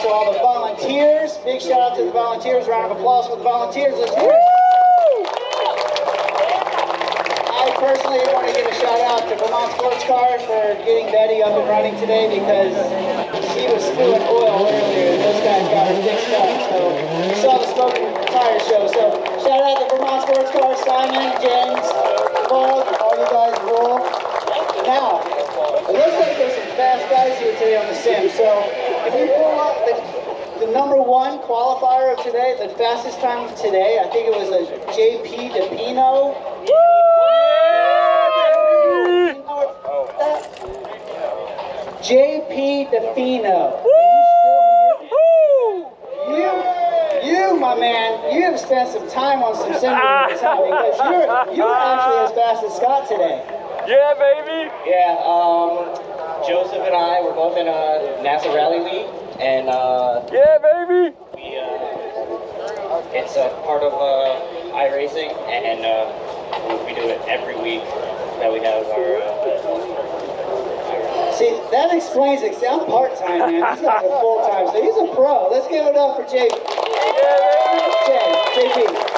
to all the volunteers. Big shout out to the volunteers. Round of applause for the volunteers. Let's hear it. I personally want to give a shout out to Vermont Sports Car for getting Betty up and running today because she was spilling oil earlier and those guys got her fixed up. So we saw the smoking tire show. So shout out to Vermont Sports Car, Simon, James, Paul, all you guys rule. Now, it looks like there's some fast guys here today on the sim. So if you pull up the number one qualifier of today, the fastest time of today, I think it was a JP DePino. JP DePino. You, my man, you have spent some time on some simulators, huh? Because you're actually as fast as Scott today. Yeah, baby. Yeah, Joseph and I were both in a NASA Rally League, and yeah, baby. It's a part of iRacing, and we do it every week that we have our. See, that explains it. See, I'm part-time, man. These guys are full-time, so he's a pro. Let's give it up for JP. JP.